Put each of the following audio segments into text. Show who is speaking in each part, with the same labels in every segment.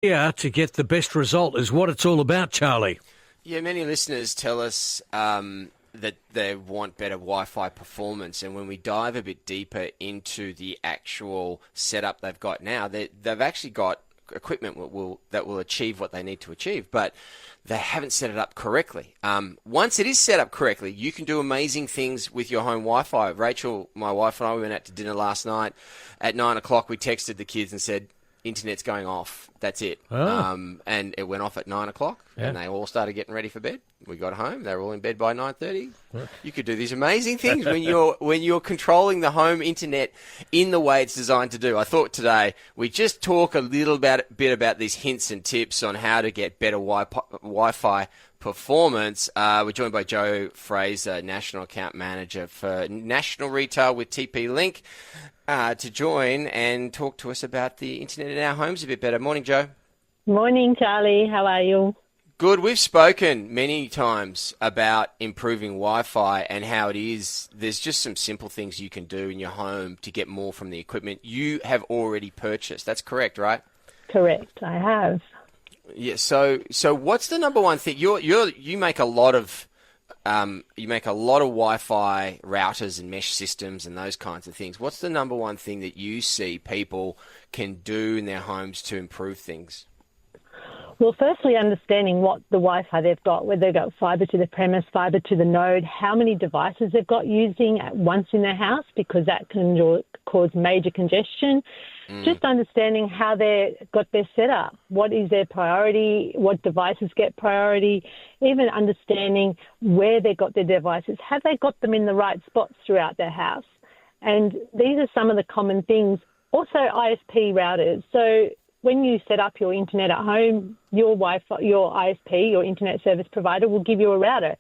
Speaker 1: Yeah, to get the best result is what it's all about, Charlie.
Speaker 2: Yeah, many listeners tell us that they want better Wi-Fi performance, and when we dive a bit deeper into the actual setup they've got now, they've actually got equipment that will achieve what they need to achieve, but they haven't set it up correctly. Once it is set up correctly, you can do amazing things with your home Wi-Fi. Rachel, my wife, and I, we went out to dinner last night. At 9 o'clock, we texted the kids and said, internet's going off. That's it.
Speaker 1: Oh.
Speaker 2: And it went off at 9 o'clock, and they all started getting ready for bed. We got home. They were all in bed by 9:30. You could do these amazing things when you're controlling the home internet in the way it's designed to do. I thought today we just talk a little bit about these hints and tips on how to get better Wi-Fi performance. We're joined by Jo Fraser, National Account Manager for National Retail with TP-Link, to join and talk to us about the internet in our homes a bit better. Morning, Jo.
Speaker 3: Morning, Charlie. How are you?
Speaker 2: Good. We've spoken many times about improving Wi-Fi and how it is. There's just some simple things you can do in your home to get more from the equipment you have already purchased. That's correct, right?
Speaker 3: Correct. I have.
Speaker 2: Yeah. So what's the number one thing? You make a lot of Wi-Fi routers and mesh systems and those kinds of things. What's the number one thing that you see people can do in their homes to improve things?
Speaker 3: Well, firstly, understanding what the Wi-Fi they've got, whether they've got fibre to the premise, fibre to the node, how many devices they've got using at once in their house, because that can cause major congestion. Just understanding how they've got their setup. What is their priority? What devices get priority? Even understanding where they've got their devices. Have they got them in the right spots throughout their house? And these are some of the common things. Also, ISP routers. So when you set up your internet at home, your Wi-Fi, your ISP, your internet service provider, will give you a router.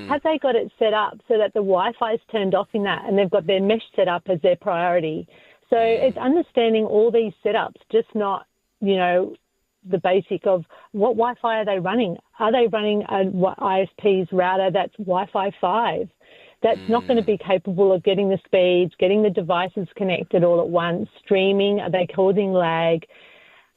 Speaker 3: Have they got it set up so that the Wi-Fi is turned off in that and they've got their mesh set up as their priority? So it's understanding all these setups, just not, the basic of what Wi-Fi are they running? Are they running an ISP's router that's Wi-Fi 5? That's not going to be capable of getting the speeds, getting the devices connected all at once, streaming. Are they causing lag?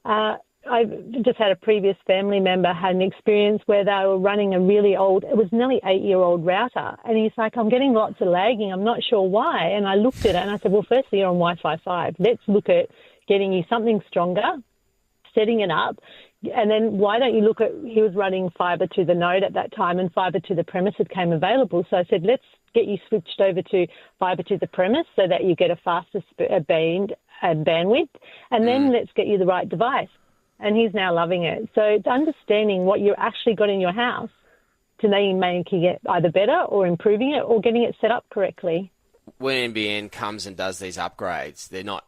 Speaker 3: I've just had a previous family member had an experience where they were running a really old, it was nearly 8-year-old router. And he's like, I'm getting lots of lagging. I'm not sure why. And I looked at it and I said, well, firstly, you're on Wi-Fi 5. Let's look at getting you something stronger, setting it up. And then why don't you look at, he was running fibre to the node at that time and fibre to the premise had came available. So I said, let's get you switched over to fibre to the premise so that you get a faster bandwidth. And then let's get you the right device. And he's now loving it. So it's understanding what you actually got in your house to then making it either better or improving it or getting it set up correctly.
Speaker 2: When NBN comes and does these upgrades, they're not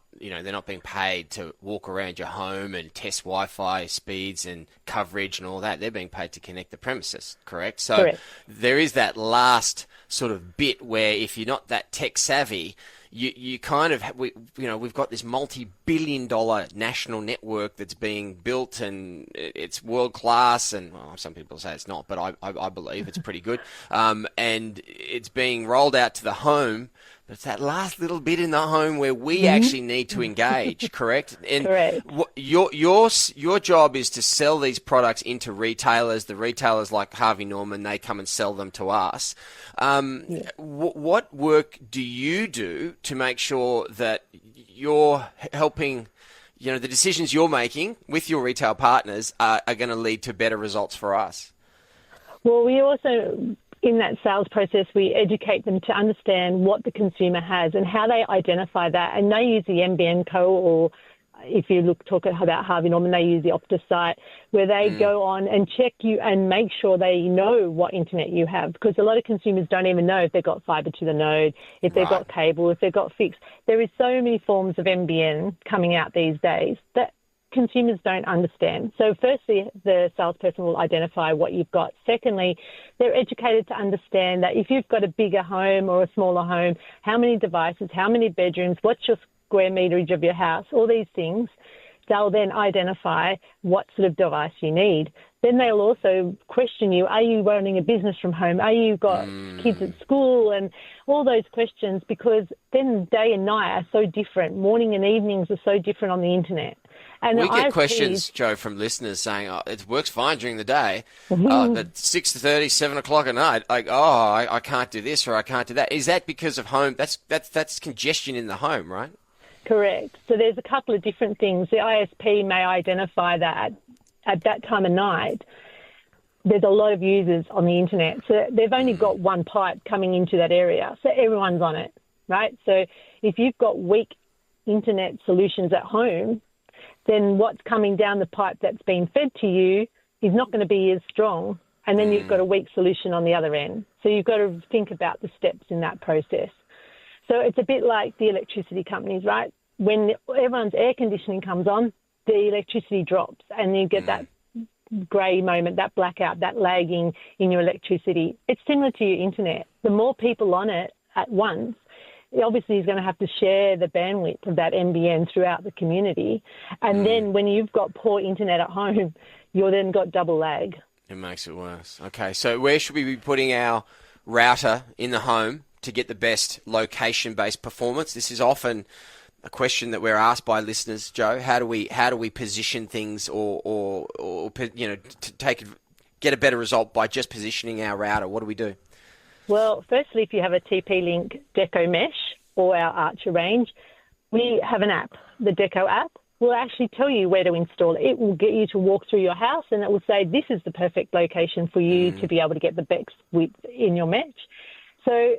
Speaker 2: being paid to walk around your home and test Wi-Fi speeds and coverage and all that. They're being paid to connect the premises, correct? So
Speaker 3: correct.
Speaker 2: There is that last sort of bit where if you're not that tech savvy, you kind of, we've got this multi-billion-dollar national network that's being built and it's world-class and, well, some people say it's not, but I believe it's pretty good. And it's being rolled out to the home, but it's that last little bit in the home where we actually need to engage, correct? And
Speaker 3: correct.
Speaker 2: Your job is to sell these products into retailers. The retailers like Harvey Norman, they come and sell them to us. What work do you do to make sure that you're helping, the decisions you're making with your retail partners are going to lead to better results for us?
Speaker 3: Well, we also, in that sales process, we educate them to understand what the consumer has and how they identify that. And they use the NBN Co, or if you talk about Harvey Norman, they use the Optus site, where they go on and check you and make sure they know what internet you have, because a lot of consumers don't even know if they've got fibre to the node, if they've got cable, if they've got fixed. There is so many forms of NBN coming out these days that consumers don't understand. So firstly, the salesperson will identify what you've got. Secondly, they're educated to understand that if you've got a bigger home or a smaller home, how many devices, how many bedrooms, what's your square meterage of your house, all these things. They'll then identify what sort of device you need. Then they'll also question you, are you running a business from home? Are you got kids at school? And all those questions, because then day and night are so different. Morning and evenings are so different on the internet. And
Speaker 2: we
Speaker 3: the
Speaker 2: get
Speaker 3: ISPs
Speaker 2: questions, Joe, from listeners saying, oh, it works fine during the day, but 6:30, 7 o'clock at night, like, I can't do this or I can't do that. Is that because of home? That's congestion in the home, right?
Speaker 3: Correct. So there's a couple of different things. The ISP may identify that at that time of night, there's a lot of users on the internet. So they've only got one pipe coming into that area. So everyone's on it, right? So if you've got weak internet solutions at home, then what's coming down the pipe that's being fed to you is not going to be as strong. And then you've got a weak solution on the other end. So you've got to think about the steps in that process. So it's a bit like the electricity companies, right? When everyone's air conditioning comes on, the electricity drops and you get that grey moment, that blackout, that lagging in your electricity. It's similar to your internet. The more people on it at once, obviously is going to have to share the bandwidth of that NBN throughout the community. And then when you've got poor internet at home, you've then got double lag.
Speaker 2: It makes it worse. Okay, so where should we be putting our router in the home to get the best location-based performance? This is often a question that we're asked by listeners, Joe. How do we position things, or to get a better result by just positioning our router? What do we do?
Speaker 3: Well, firstly, if you have a TP-Link Deco Mesh or our Archer range, we have an app. The Deco app will actually tell you where to install it. It will get you to walk through your house and it will say, this is the perfect location for you to be able to get the best width in your mesh. So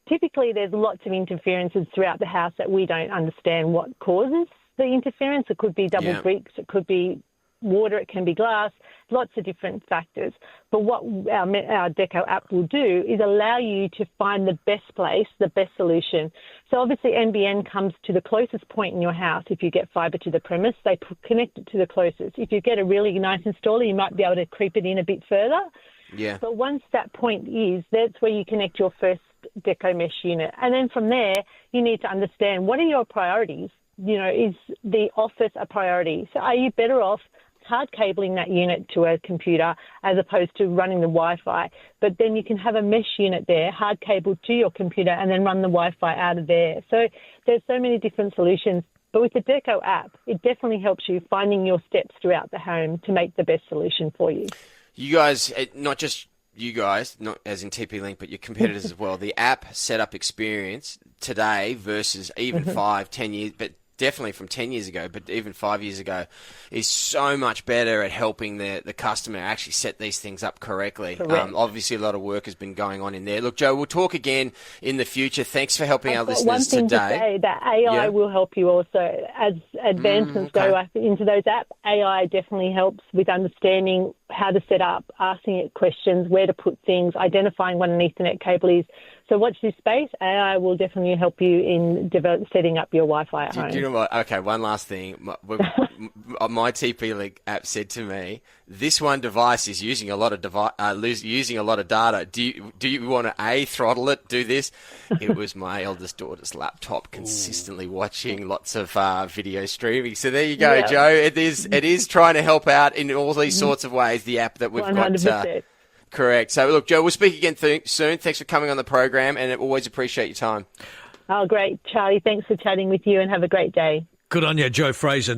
Speaker 3: typically there's lots of interferences throughout the house that we don't understand what causes the interference. It could be double bricks, it could be water, it can be glass, lots of different factors. But what our Deco app will do is allow you to find the best place, the best solution. So obviously NBN comes to the closest point in your house. If you get fibre to the premise, they connect it to the closest. If you get a really nice installer, you might be able to creep it in a bit further.
Speaker 2: Yeah.
Speaker 3: But once that point is, that's where you connect your first Deco Mesh unit. And then from there, you need to understand, what are your priorities? Is the office a priority? So are you better off hard cabling that unit to a computer as opposed to running the Wi-Fi? But then you can have a mesh unit there, hard cabled to your computer, and then run the Wi-Fi out of there. So there's so many different solutions. But with the Deco app, it definitely helps you finding your steps throughout the home to make the best solution for you.
Speaker 2: You guys, not just you guys, not as in TP-Link, but your competitors as well, the app setup experience today versus even 5, 10 years, but definitely from 10 years ago, but even 5 years ago, is so much better at helping the customer actually set these things up correctly. Obviously, a lot of work has been going on in there. Look, Joe, we'll talk again in the future. Thanks for helping our listeners today.
Speaker 3: One thing to say, that AI will help you also. As advancements go into those apps, AI definitely helps with understanding how to set up, asking it questions, where to put things, identifying what an Ethernet cable is. So watch this space. AI will definitely help you in setting up your Wi-Fi at home.
Speaker 2: Do you know what? Okay, one last thing. My TP-Link app said to me, this one device is using a lot of data. Do you want to throttle it? Do this? It was my eldest daughter's laptop, consistently watching lots of video streaming. So there you go, Joe. It is trying to help out in all these sorts of ways. The app that we've 100%. Got. Correct. So, look, Joe, we'll speak again soon. Thanks for coming on the program, and I always appreciate your time.
Speaker 3: Oh, great, Charlie. Thanks for chatting with you, and have a great day.
Speaker 1: Good on you, Jo Fraser.